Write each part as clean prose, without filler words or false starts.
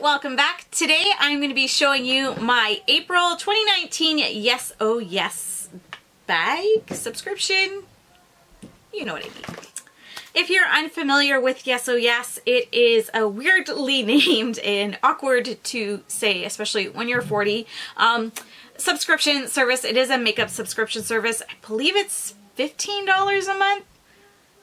welcome back. Today I'm going to be showing you my April 2019 Yes Oh Yes bag subscription. You know what I mean. If you're unfamiliar with Yes Oh Yes, it is a weirdly named and awkward to say, especially when you're 40, subscription service. It is a makeup subscription service. I believe it's $15 a month.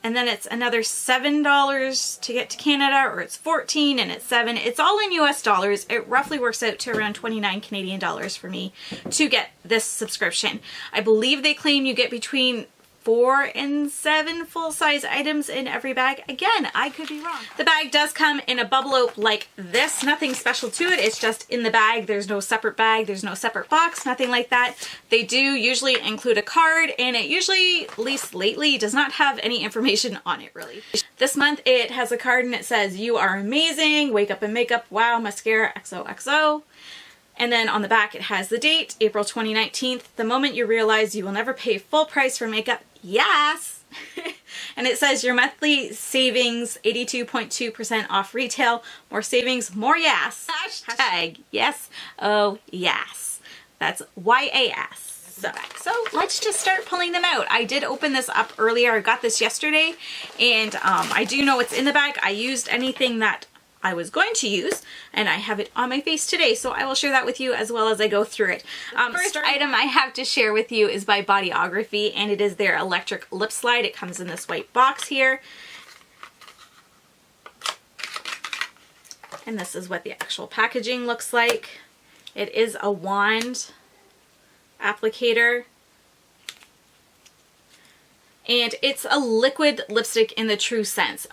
And then it's another $7 to get to Canada, or it's $14 and it's $7. It's all in US dollars. It roughly works out to around 29 Canadian dollars for me to get this subscription. I believe they claim you get between 4 and 7 full-size items in every bag. Again, I could be wrong. The bag does come in a bubble like this. Nothing special to it. It's just in the bag. There's no separate bag. There's no separate box. Nothing like that. They do usually include a card, and it usually, at least lately, does not have any information on it, really. This month, it has a card and it says, "You are amazing. Wake up and makeup. Wow, mascara, XOXO." And then on the back, it has the date, April 2019. The moment you realize you will never pay full price for makeup. Yes! And it says your monthly savings, 82.2% off retail. More savings, more yes. Hashtag yes, oh yes. That's YAS. So let's just start pulling them out. I did open this up earlier. I got this yesterday, and I do know what's in the bag. I used anything that I was going to use, and I have it on my face today, so I will share that with you as well as I go through it. First item I have to share with you is by Bodography, and it is their electric lip slide. It comes in this white box here, and this is what the actual packaging looks like. It is a wand applicator, and it's a liquid lipstick in the true sense,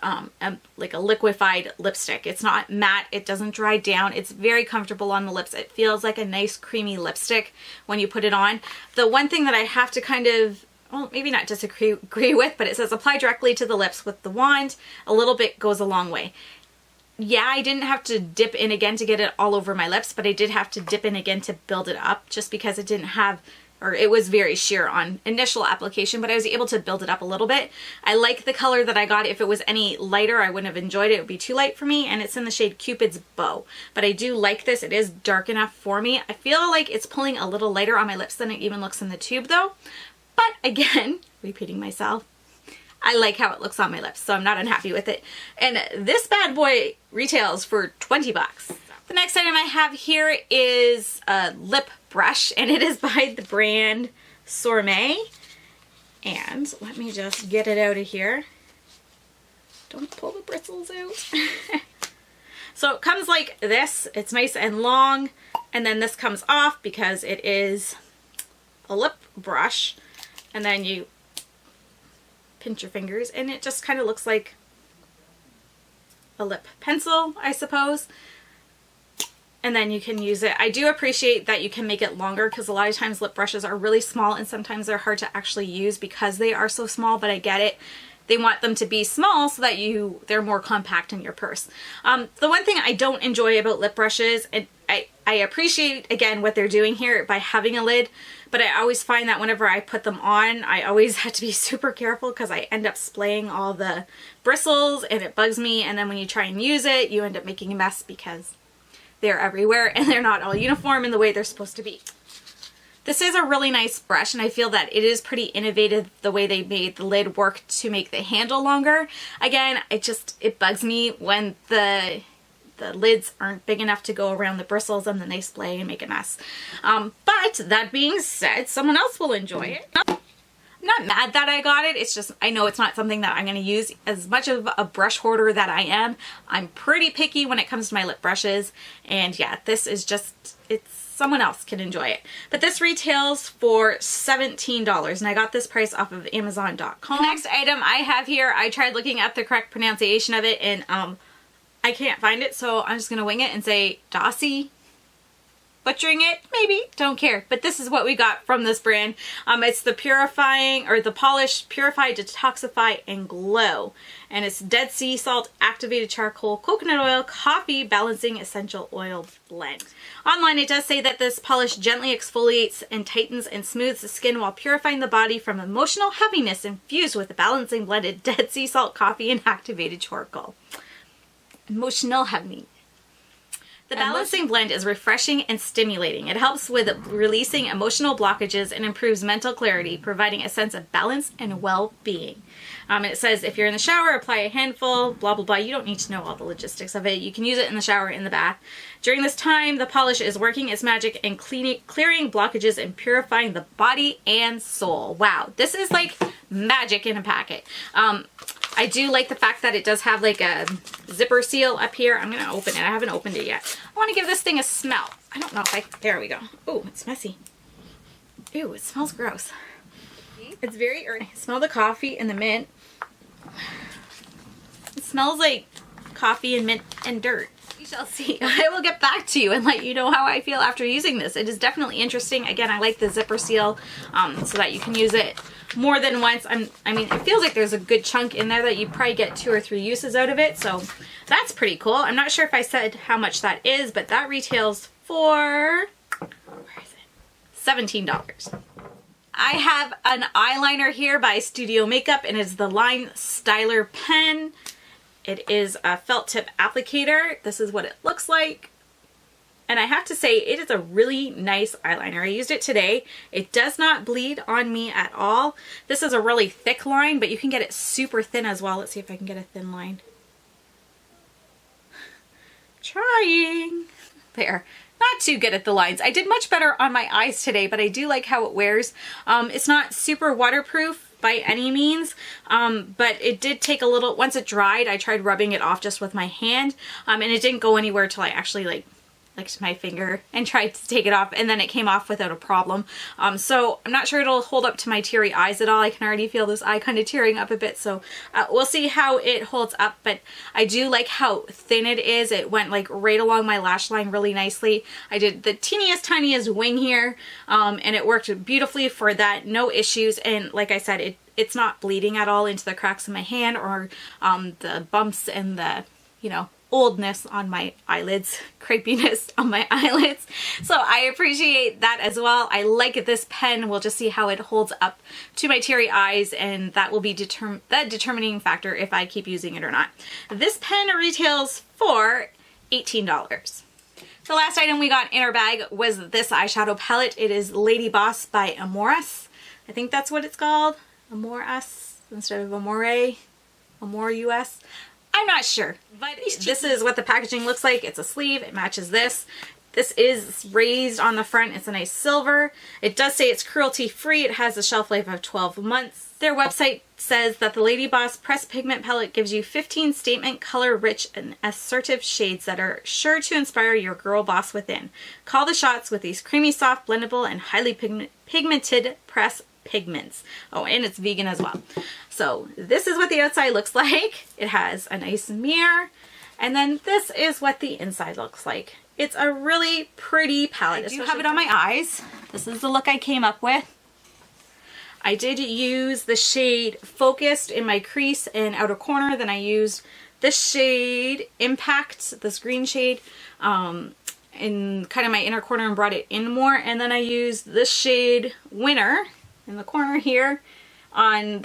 like a liquefied lipstick. It's not matte, it doesn't dry down, it's very comfortable on the lips. It feels like a nice creamy lipstick when you put it on. The one thing that I have to kind of, well, maybe not disagree with, but it says apply directly to the lips with the wand. A little bit goes a long way. Yeah, I didn't have to dip in again to get it all over my lips, but I did have to dip in again to build it up, just because it didn't have, or it was very sheer on initial application, but I was able to build it up a little bit. I like the color that I got. If it was any lighter, I wouldn't have enjoyed it. It would be too light for me, and it's in the shade Cupid's Beau. But I do like this. It is dark enough for me. I feel like it's pulling a little lighter on my lips than it even looks in the tube though. But again, repeating myself, I like how it looks on my lips, so I'm not unhappy with it. And this bad boy retails for 20 bucks. The next item I have here is a lip brush, and it is by the brand Sormé. And let me just get it out of here. Don't pull the bristles out. So it comes like this. It's nice and long, and then this comes off because it is a lip brush. And then you pinch your fingers, and it just kind of looks like a lip pencil, I suppose. And then you can use it. I do appreciate that you can make it longer, because a lot of times lip brushes are really small and sometimes they're hard to actually use because they are so small, but I get it. They want them to be small so that they're more compact in your purse. The one thing I don't enjoy about lip brushes, and I appreciate, again, what they're doing here by having a lid, but I always find that whenever I put them on, I always have to be super careful because I end up splaying all the bristles and it bugs me, and then when you try and use it, you end up making a mess because they're everywhere and they're not all uniform in the way they're supposed to be. This is a really nice brush, and I feel that it is pretty innovative the way they made the lid work to make the handle longer. Again, it bugs me when the lids aren't big enough to go around the bristles and then they splay and make a mess. But that being said, someone else will enjoy it. I'm not mad that I got it. It's just, I know it's not something that I'm going to use. As much of a brush hoarder that I am, I'm pretty picky when it comes to my lip brushes. And yeah, this is just, someone else can enjoy it. But this retails for $17, and I got this price off of Amazon.com. The next item I have here, I tried looking at the correct pronunciation of it, and I can't find it, so I'm just going to wing it and say Dósi. Butchering it? Maybe. Don't care. But this is what we got from this brand. It's the Polish Purify, Detoxify, and Glow. And it's Dead Sea Salt, Activated Charcoal, Coconut Oil, Coffee, Balancing Essential Oil Blend. Online it does say that this polish gently exfoliates and tightens and smooths the skin while purifying the body from emotional heaviness infused with a balancing blended Dead Sea Salt, Coffee, and Activated Charcoal. Emotional heaviness. The balancing blend is refreshing and stimulating. It helps with releasing emotional blockages and improves mental clarity, providing a sense of balance and well-being. And it says if you're in the shower, apply a handful, blah, blah, blah. You don't need to know all the logistics of it. You can use it in the shower, in the bath. During this time, the polish is working its magic and clearing blockages and purifying the body and soul. Wow, this is like magic in a packet. I do like the fact that it does have like a zipper seal up here. I'm going to open it. I haven't opened it yet. I want to give this thing a smell. I don't know if I... There we go. Oh, it's messy. Ew, it smells gross. It's very earthy. I smell the coffee and the mint. It smells like coffee and mint and dirt. We shall see. I will get back to you and let you know how I feel after using this. It is definitely interesting. Again, I like the zipper seal so that you can use it more than once. I mean, it feels like there's a good chunk in there that you probably get 2 or 3 uses out of it. So that's pretty cool. I'm not sure if I said how much that is, but that retails for, where is it? $17. I have an eyeliner here by Studiomakeup, and it's the Line Styler pen. It is a felt tip applicator. This is what it looks like. And I have to say, it is a really nice eyeliner. I used it today. It does not bleed on me at all. This is a really thick line, but you can get it super thin as well. Let's see if I can get a thin line. Trying. There. Not too good at the lines. I did much better on my eyes today, but I do like how it wears. It's not super waterproof by any means, but it did take a little, once it dried, I tried rubbing it off just with my hand, and it didn't go anywhere till I actually licked my finger and tried to take it off, and then it came off without a problem. So I'm not sure it'll hold up to my teary eyes at all. I can already feel this eye kind of tearing up a bit, so we'll see how it holds up, but I do like how thin it is. It went like right along my lash line really nicely. I did the teeniest tiniest wing here, and it worked beautifully for that. No issues, and like I said, it's not bleeding at all into the cracks of my hand or the bumps and the, you know, oldness on my eyelids, crepiness on my eyelids. So I appreciate that as well. I like this pen. We'll just see how it holds up to my teary eyes, and that will be the determining factor if I keep using it or not. This pen retails for $18. The last item we got in our bag was this eyeshadow palette. It is Lady Boss by Amorous. I think that's what it's called. Amorous instead of Amore. Amorous. I'm not sure, but this is what the packaging looks like. It's a sleeve. It matches this. This is raised on the front. It's a nice silver. It does say it's cruelty free. It has a shelf life of 12 months. Their website says that the Lady Boss Press Pigment Palette gives you 15 statement, color rich, and assertive shades that are sure to inspire your girl boss within. Call the shots with these creamy, soft, blendable, and highly pigmented press pigments. Oh, and it's vegan as well. So this is what the outside looks like. It has a nice mirror, and then this is what the inside looks like. It's a really pretty palette. I do have it on my eyes. This is the look I came up with. I did use the shade Focused in my crease and outer corner. Then I used this shade Impact, this green shade, in kind of my inner corner and brought it in more. And then I used this shade Winner in the corner here on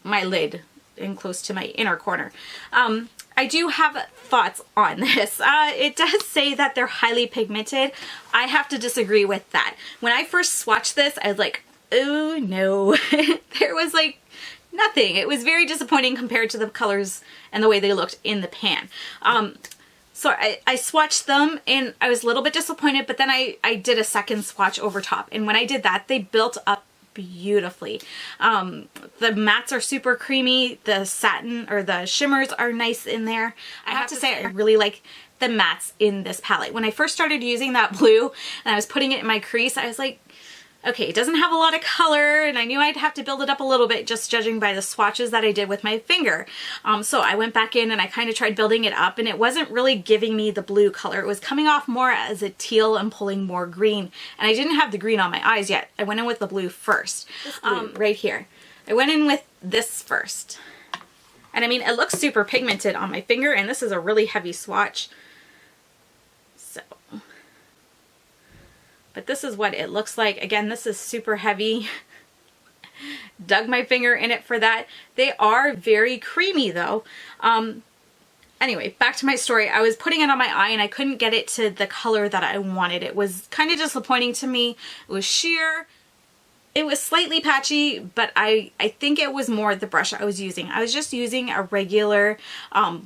my lid and close to my inner corner. I do have thoughts on this. It does say that they're highly pigmented. I have to disagree with that. When I first swatched this, I was like, oh no. There was like nothing. It was very disappointing compared to the colors and the way they looked in the pan. So I swatched them and I was a little bit disappointed, but then I did a second swatch over top. And when I did that, they built up beautifully. The mattes are super creamy. The satin or the shimmers are nice in there. I have to say I really like the mattes in this palette. When I first started using that blue and I was putting it in my crease, I was like, okay, it doesn't have a lot of color, and I knew I'd have to build it up a little bit just judging by the swatches that I did with my finger. So I went back in and I kind of tried building it up, and it wasn't really giving me the blue color. It was coming off more as a teal and pulling more green, and I didn't have the green on my eyes yet. I went in with the blue first, right here. I went in with this first. And I mean, it looks super pigmented on my finger, and this is a really heavy swatch. So... but this is what it looks like. Again, this is super heavy. Dug my finger in it for that. They are very creamy though. Anyway, back to my story. I was putting it on my eye and I couldn't get it to the color that I wanted. It was kind of disappointing to me. It was sheer. It was slightly patchy, but I think it was more the brush I was using. I was just using a regular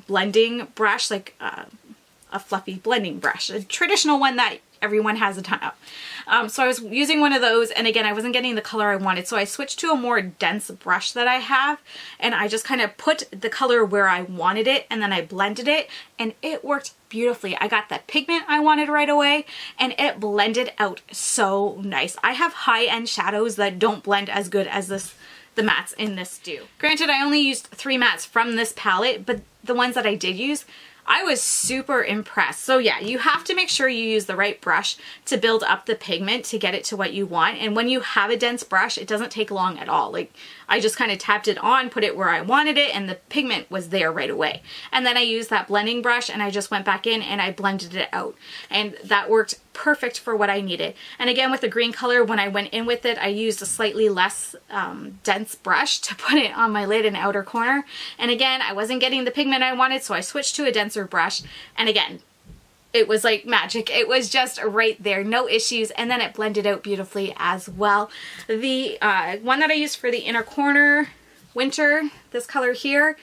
blending brush, like a fluffy blending brush, a traditional one that everyone has a ton of. So I was using one of those, and again, I wasn't getting the color I wanted, so I switched to a more dense brush that I have, and I just kind of put the color where I wanted it, and then I blended it, and it worked beautifully. I got the pigment I wanted right away, and it blended out so nice. I have high-end shadows that don't blend as good as the mattes in this do. Granted, I only used 3 mattes from this palette, but the ones that I did use, I was super impressed. So yeah, you have to make sure you use the right brush to build up the pigment to get it to what you want. And when you have a dense brush, it doesn't take long at all. Like, I just kind of tapped it on, put it where I wanted it, and the pigment was there right away. And then I used that blending brush and I just went back in and I blended it out. And that worked perfect for what I needed. And again, with the green color, when I went in with it, I used a slightly less dense brush to put it on my lid and outer corner. And again, I wasn't getting the pigment I wanted, so I switched to a denser brush. And again, it was like magic. It was just right there, no issues, and then it blended out beautifully as well. The one that I used for the inner corner, Winter, this color here,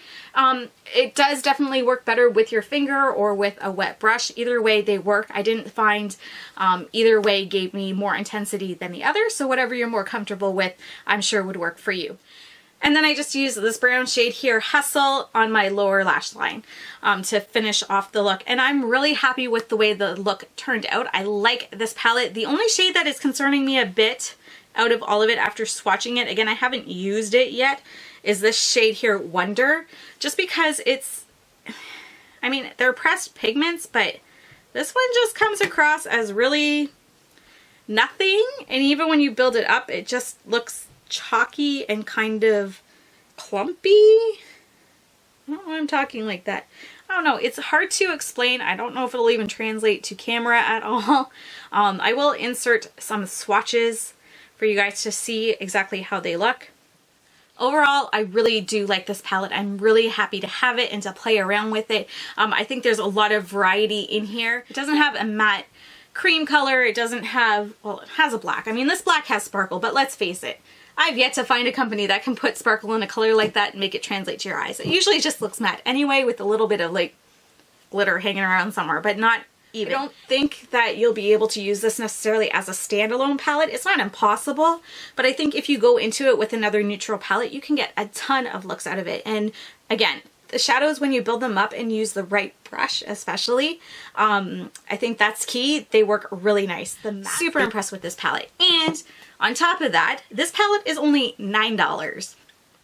it does definitely work better with your finger or with a wet brush. Either way, they work. I didn't find either way gave me more intensity than the other, so whatever you're more comfortable with, I'm sure would work for you. And then I just used this brown shade here, Hustle, on my lower lash line to finish off the look. And I'm really happy with the way the look turned out. I like this palette. The only shade that is concerning me a bit out of all of it after swatching it, again, I haven't used it yet, is this shade here, Wonder. Just because it's, I mean, they're pressed pigments, but this one just comes across as really nothing. And even when you build it up, it just looks chalky and kind of clumpy. I don't know why I'm talking like that. I don't know. It's hard to explain. I don't know if it'll even translate to camera at all. I will insert some swatches for you guys to see exactly how they look. Overall, I really do like this palette. I'm really happy to have it and to play around with it. I think there's a lot of variety in here. It doesn't have a matte cream color. It doesn't have, well, it has a black. I mean, this black has sparkle, but let's face it, I've yet to find a company that can put sparkle in a color like that and make it translate to your eyes. It usually just looks matte anyway, with a little bit of like glitter hanging around somewhere, but not even. I don't think that you'll be able to use this necessarily as a standalone palette. It's not impossible, but I think if you go into it with another neutral palette, you can get a ton of looks out of it. And again, the shadows, when you build them up and use the right brush especially, I think that's key. They work really nice. Super impressed with this palette. And on top of that, this palette is only $9.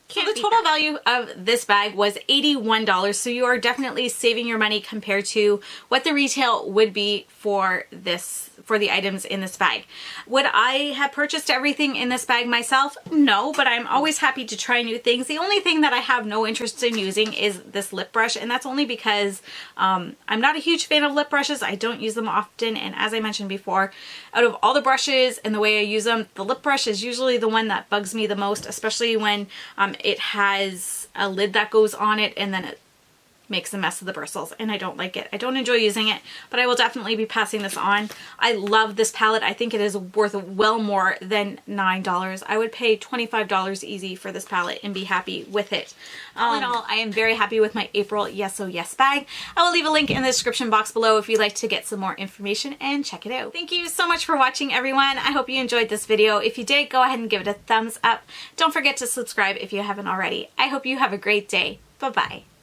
So the total value of this bag was $81, so you are definitely saving your money compared to what the retail would be for the items in this bag. Would I have purchased everything in this bag myself? No, but I'm always happy to try new things. The only thing that I have no interest in using is this lip brush, and that's only because I'm not a huge fan of lip brushes. I don't use them often, and as I mentioned before, out of all the brushes and the way I use them, the lip brush is usually the one that bugs me the most, especially when it has a lid that goes on it and then it makes a mess of the bristles, and I don't like it. I don't enjoy using it, but I will definitely be passing this on. I love this palette. I think it is worth well more than $9. I would pay $25 easy for this palette and be happy with it. All in all, I am very happy with my April Yes Oh Yes bag. I will leave a link in the description box below if you'd like to get some more information and check it out. Thank you so much for watching, everyone. I hope you enjoyed this video. If you did, go ahead and give it a thumbs up. Don't forget to subscribe if you haven't already. I hope you have a great day. Bye-bye.